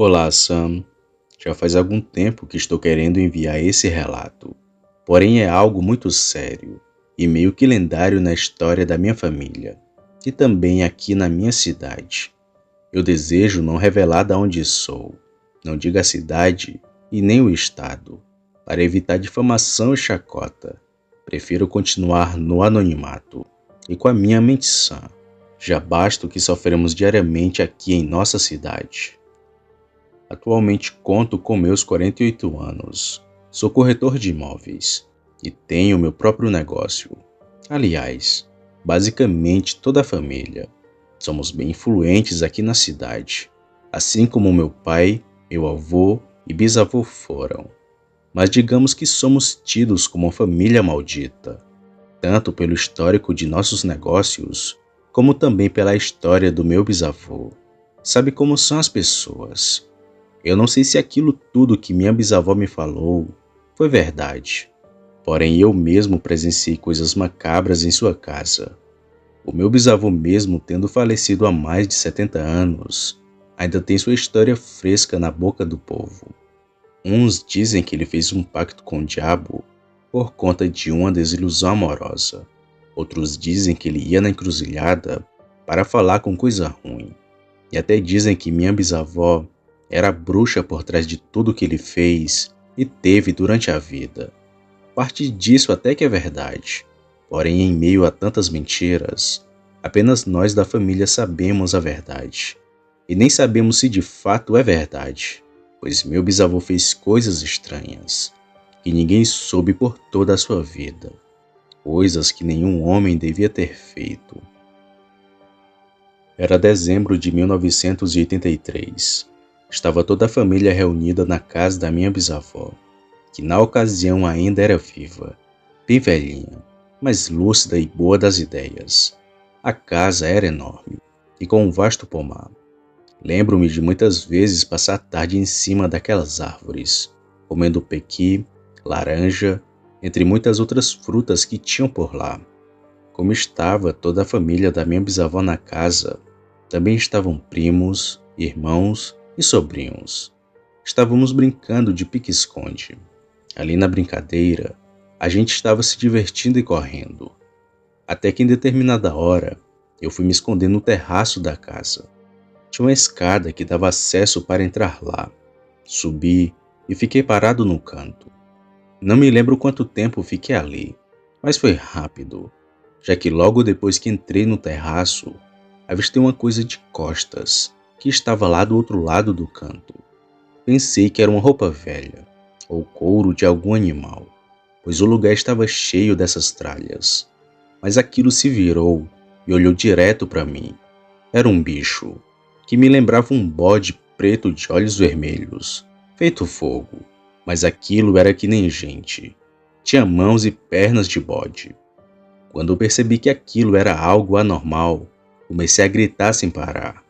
Olá, Sam. Já faz algum tempo que estou querendo enviar esse relato, porém é algo muito sério e meio que lendário na história da minha família e também aqui na minha cidade. Eu desejo não revelar de onde sou, não diga a cidade e nem o estado, para evitar difamação e chacota. Prefiro continuar no anonimato e com a minha mente sã. Já basta o que sofremos diariamente aqui em nossa cidade. Atualmente conto com meus 48 anos. Sou corretor de imóveis e tenho meu próprio negócio. Aliás, basicamente toda a família. Somos bem influentes aqui na cidade, assim como meu pai, meu avô e bisavô foram. Mas digamos que somos tidos como uma família maldita, tanto pelo histórico de nossos negócios, como também pela história do meu bisavô. Sabe como são as pessoas? Eu não sei se aquilo tudo que minha bisavó me falou foi verdade, porém eu mesmo presenciei coisas macabras em sua casa. O meu bisavô mesmo, tendo falecido há mais de 70 anos, ainda tem sua história fresca na boca do povo. Uns dizem que ele fez um pacto com o diabo por conta de uma desilusão amorosa. Outros dizem que ele ia na encruzilhada para falar com coisa ruim. E até dizem que minha bisavó era a bruxa por trás de tudo que ele fez e teve durante a vida. Parte disso até que é verdade. Porém, em meio a tantas mentiras, apenas nós da família sabemos a verdade. E nem sabemos se de fato é verdade, pois meu bisavô fez coisas estranhas, que ninguém soube por toda a sua vida. Coisas que nenhum homem devia ter feito. Era dezembro de 1983. Estava toda a família reunida na casa da minha bisavó, que na ocasião ainda era viva, bem velhinha, mas lúcida e boa das ideias. A casa era enorme e com um vasto pomar. Lembro-me de muitas vezes passar a tarde em cima daquelas árvores, comendo pequi, laranja, entre muitas outras frutas que tinham por lá. Como estava toda a família da minha bisavó na casa, também estavam primos, irmãos e sobrinhos. Estávamos brincando de pique-esconde. Ali na brincadeira, a gente estava se divertindo e correndo. Até que em determinada hora, eu fui me esconder no terraço da casa. Tinha uma escada que dava acesso para entrar lá. Subi e fiquei parado no canto. Não me lembro quanto tempo fiquei ali, mas foi rápido, já que logo depois que entrei no terraço, avistei uma coisa de costas, que estava lá do outro lado do canto. Pensei que era uma roupa velha, ou couro de algum animal, pois o lugar estava cheio dessas tralhas. Mas aquilo se virou e olhou direto para mim. Era um bicho, que me lembrava um bode preto de olhos vermelhos, feito fogo, mas aquilo era que nem gente. Tinha mãos e pernas de bode. Quando eu percebi que aquilo era algo anormal, comecei a gritar sem parar.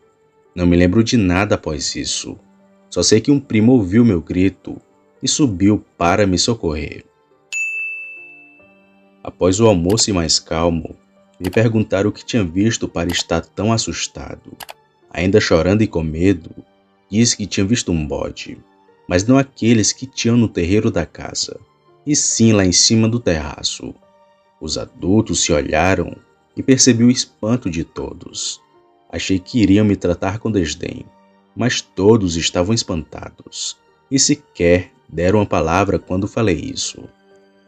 Não me lembro de nada após isso. Só sei que um primo ouviu meu grito e subiu para me socorrer. Após o almoço e mais calmo, me perguntaram o que tinha visto para estar tão assustado. Ainda chorando e com medo, disse que tinha visto um bode, mas não aqueles que tinham no terreiro da casa, e sim lá em cima do terraço. Os adultos se olharam e percebi o espanto de todos. Achei que iriam me tratar com desdém, mas todos estavam espantados, e sequer deram uma palavra quando falei isso.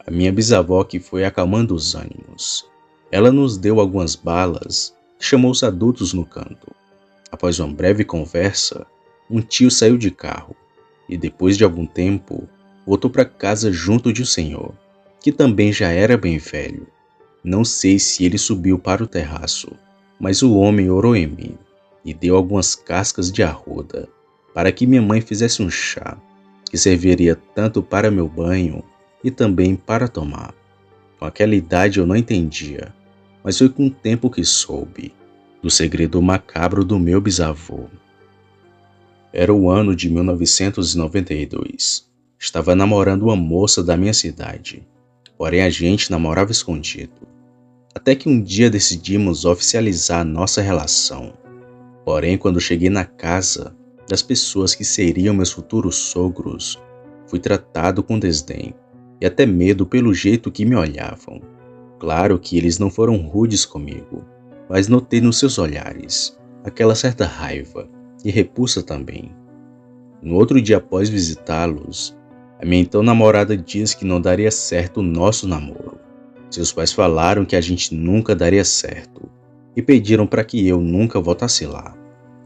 A minha bisavó que foi acalmando os ânimos. Ela nos deu algumas balas e chamou os adultos no canto. Após uma breve conversa, um tio saiu de carro e depois de algum tempo voltou para casa junto de um senhor, que também já era bem velho. Não sei se ele subiu para o terraço, mas o homem orou em mim e deu algumas cascas de arruda para que minha mãe fizesse um chá, que serviria tanto para meu banho e também para tomar. Com aquela idade eu não entendia, mas foi com o tempo que soube do segredo macabro do meu bisavô. Era o ano de 1992. Estava namorando uma moça da minha cidade, porém a gente namorava escondido. Até que um dia decidimos oficializar nossa relação. Porém, quando cheguei na casa, das pessoas que seriam meus futuros sogros, fui tratado com desdém e até medo pelo jeito que me olhavam. Claro que eles não foram rudes comigo, mas notei nos seus olhares aquela certa raiva e repulsa também. No outro dia após visitá-los, a minha então namorada disse que não daria certo o nosso namoro. Seus pais falaram que a gente nunca daria certo e pediram para que eu nunca voltasse lá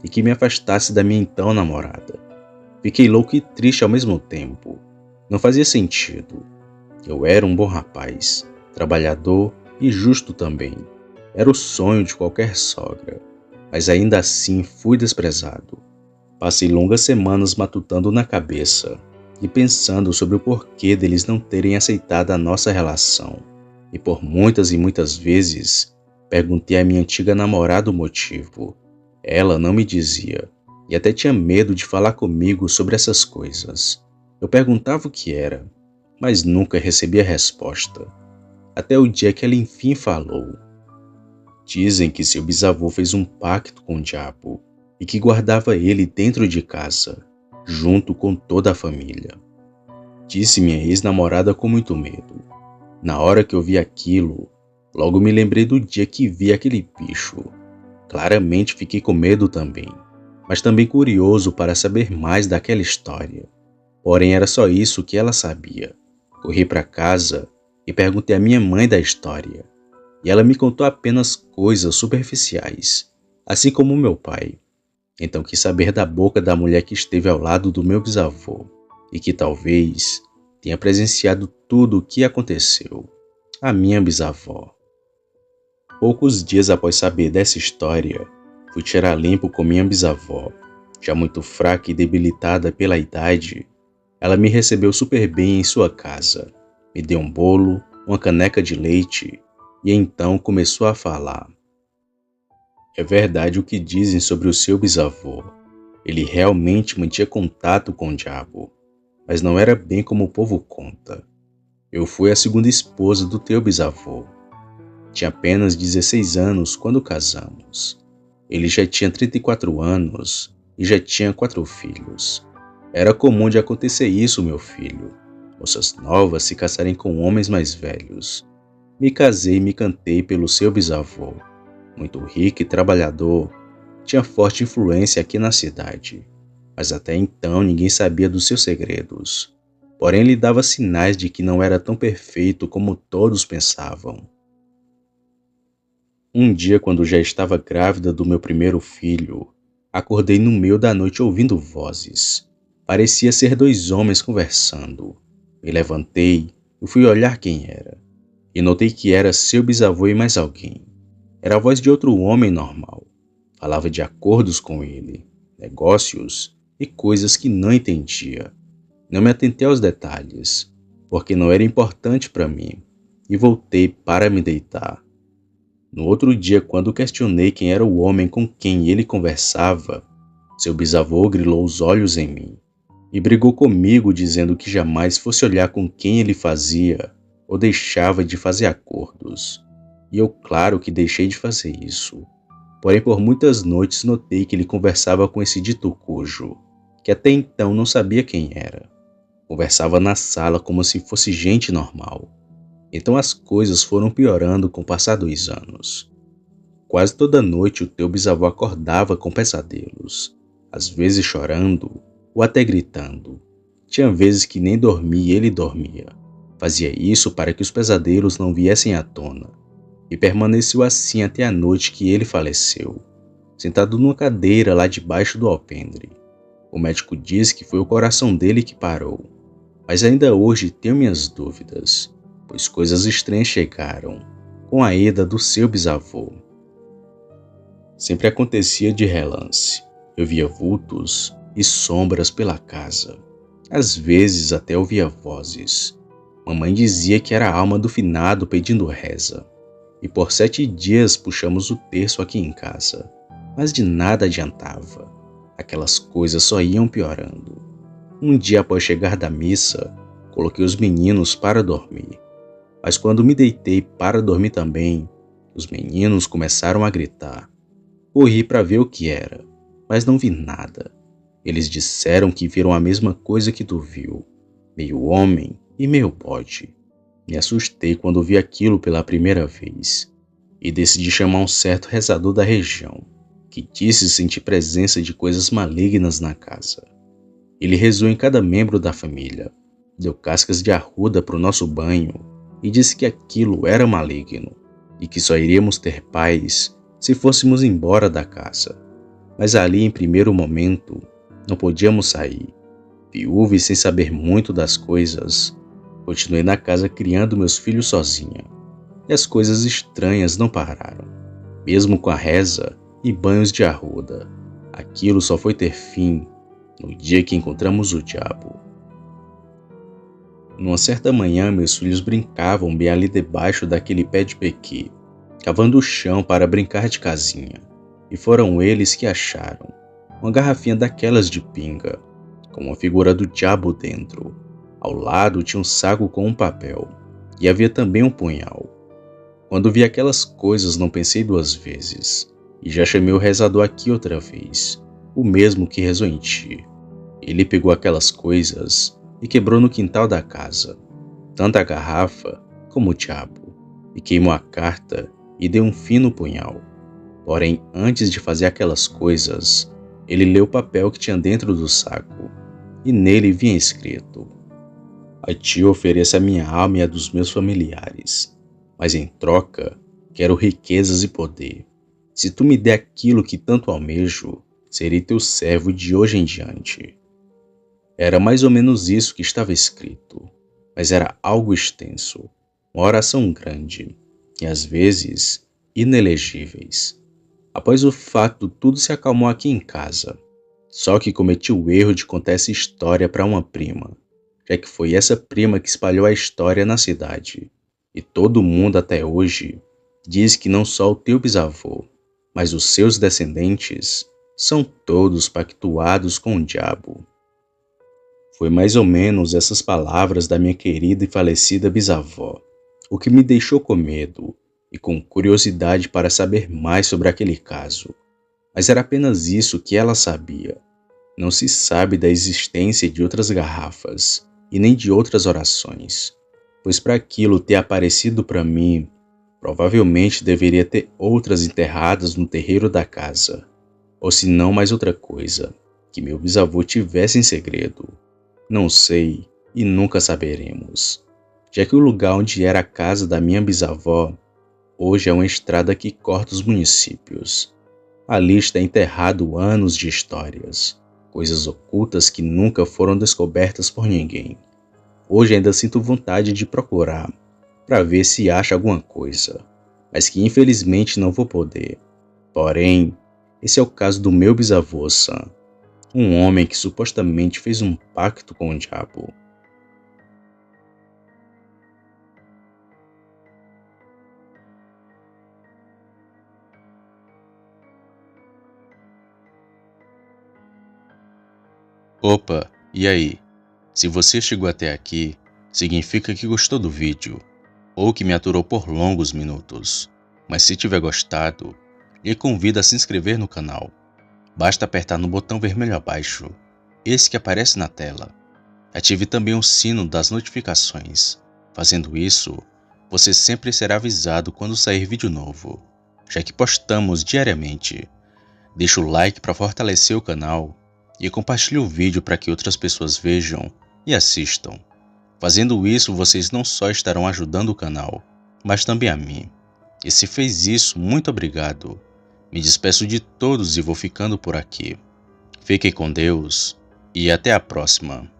e que me afastasse da minha então namorada. Fiquei louco e triste ao mesmo tempo. Não fazia sentido. Eu era um bom rapaz, trabalhador e justo também. Era o sonho de qualquer sogra, mas ainda assim fui desprezado. Passei longas semanas matutando na cabeça e pensando sobre o porquê deles não terem aceitado a nossa relação. E por muitas e muitas vezes perguntei à minha antiga namorada o motivo. Ela não me dizia e até tinha medo de falar comigo sobre essas coisas. Eu perguntava o que era, mas nunca recebia resposta. Até o dia que ela enfim falou. Dizem que seu bisavô fez um pacto com o diabo e que guardava ele dentro de casa, junto com toda a família. Disse minha ex-namorada com muito medo. Na hora que eu vi aquilo, logo me lembrei do dia que vi aquele bicho. Claramente fiquei com medo também, mas também curioso para saber mais daquela história. Porém era só isso que ela sabia. Corri para casa e perguntei à minha mãe da história. E ela me contou apenas coisas superficiais, assim como meu pai. Então quis saber da boca da mulher que esteve ao lado do meu bisavô e que talvez tenha presenciado tudo o que aconteceu. A minha bisavó. Poucos dias após saber dessa história, fui tirar limpo com minha bisavó. Já muito fraca e debilitada pela idade, ela me recebeu super bem em sua casa. Me deu um bolo, uma caneca de leite e então começou a falar. É verdade o que dizem sobre o seu bisavô. Ele realmente mantinha contato com o diabo, mas não era bem como o povo conta. Eu fui a segunda esposa do teu bisavô. Tinha apenas 16 anos quando casamos. Ele já tinha 34 anos e já tinha 4 filhos. Era comum de acontecer isso, meu filho. Moças novas se casarem com homens mais velhos. Me casei e me cantei pelo seu bisavô. Muito rico e trabalhador, tinha forte influência aqui na cidade, mas até então ninguém sabia dos seus segredos. Porém, ele dava sinais de que não era tão perfeito como todos pensavam. Um dia, quando já estava grávida do meu primeiro filho, acordei no meio da noite ouvindo vozes. Parecia ser 2 homens conversando. Me levantei e fui olhar quem era, e notei que era seu bisavô e mais alguém. Era a voz de outro homem normal. Falava de acordos com ele, negócios e coisas que não entendia. Não me atentei aos detalhes, porque não era importante para mim, e voltei para me deitar. No outro dia, quando questionei quem era o homem com quem ele conversava, seu bisavô grilou os olhos em mim e brigou comigo dizendo que jamais fosse olhar com quem ele fazia ou deixava de fazer acordos. E eu claro que deixei de fazer isso. Porém, por muitas noites notei que ele conversava com esse dito cujo, que até então não sabia quem era. Conversava na sala como se fosse gente normal. Então as coisas foram piorando com o passar dos anos. Quase toda noite o teu bisavô acordava com pesadelos, às vezes chorando ou até gritando. Tinha vezes que nem dormia e ele dormia. Fazia isso para que os pesadelos não viessem à tona. E permaneceu assim até a noite que ele faleceu, sentado numa cadeira lá debaixo do alpendre. O médico diz que foi o coração dele que parou, mas ainda hoje tenho minhas dúvidas, pois coisas estranhas chegaram com a ida do seu bisavô. Sempre acontecia de relance. Eu via vultos e sombras pela casa. Às vezes até ouvia vozes. Mamãe dizia que era a alma do finado pedindo reza. E por 7 dias puxamos o terço aqui em casa, mas de nada adiantava. Aquelas coisas só iam piorando. Um dia após chegar da missa, coloquei os meninos para dormir. Mas quando me deitei para dormir também, os meninos começaram a gritar. Corri para ver o que era, mas não vi nada. Eles disseram que viram a mesma coisa que tu viu, meio homem e meio bode. Me assustei quando vi aquilo pela primeira vez e decidi chamar um certo rezador da região, que disse sentir presença de coisas malignas na casa. Ele rezou em cada membro da família, deu cascas de arruda para o nosso banho e disse que aquilo era maligno e que só iríamos ter paz se fôssemos embora da casa. Mas ali, em primeiro momento, não podíamos sair. Viúva e sem saber muito das coisas, continuei na casa criando meus filhos sozinha. E as coisas estranhas não pararam. Mesmo com a reza e banhos de arruda, aquilo só foi ter fim no dia que encontramos o diabo. Numa certa manhã, meus filhos brincavam bem ali debaixo daquele pé de pequi, cavando o chão para brincar de casinha. E foram eles que acharam uma garrafinha daquelas de pinga, com uma figura do diabo dentro. Ao lado tinha um saco com um papel, e havia também um punhal. Quando vi aquelas coisas não pensei duas vezes, e já chamei o rezador aqui outra vez, o mesmo que rezou em ti. Ele pegou aquelas coisas e quebrou no quintal da casa, tanto a garrafa como o diabo, e queimou a carta e deu um fim no punhal. Porém, antes de fazer aquelas coisas, ele leu o papel que tinha dentro do saco, e nele vinha escrito: a ti ofereço a minha alma e a dos meus familiares, mas em troca quero riquezas e poder. Se tu me der aquilo que tanto almejo, serei teu servo de hoje em diante. Era mais ou menos isso que estava escrito, mas era algo extenso, uma oração grande, e às vezes inelegíveis. Após o fato, tudo se acalmou aqui em casa, só que cometi o erro de contar essa história para uma prima, já que foi essa prima que espalhou a história na cidade, e todo mundo até hoje diz que não só o teu bisavô, mas os seus descendentes são todos pactuados com o diabo. Foi mais ou menos essas palavras da minha querida e falecida bisavó, o que me deixou com medo e com curiosidade para saber mais sobre aquele caso. Mas era apenas isso que ela sabia. Não se sabe da existência de outras garrafas e nem de outras orações, pois para aquilo ter aparecido para mim, provavelmente deveria ter outras enterradas no terreiro da casa, ou se não mais outra coisa, que meu bisavô tivesse em segredo. Não sei e nunca saberemos, já que o lugar onde era a casa da minha bisavó hoje é uma estrada que corta os municípios. Ali está enterrado anos de histórias, coisas ocultas que nunca foram descobertas por ninguém. Hoje ainda sinto vontade de procurar, para ver se acha alguma coisa, mas que infelizmente não vou poder. Porém, esse é o caso do meu bisavô Sam, um homem que supostamente fez um pacto com o diabo. Opa, e aí? Se você chegou até aqui, significa que gostou do vídeo, ou que me aturou por longos minutos. Mas se tiver gostado, lhe convido a se inscrever no canal. Basta apertar no botão vermelho abaixo, esse que aparece na tela. Ative também o sino das notificações. Fazendo isso, você sempre será avisado quando sair vídeo novo, já que postamos diariamente. Deixe o like para fortalecer o canal e compartilhe o vídeo para que outras pessoas vejam e assistam. Fazendo isso, vocês não só estarão ajudando o canal, mas também a mim. E se fez isso, muito obrigado. Me despeço de todos e vou ficando por aqui. Fiquem com Deus e até a próxima.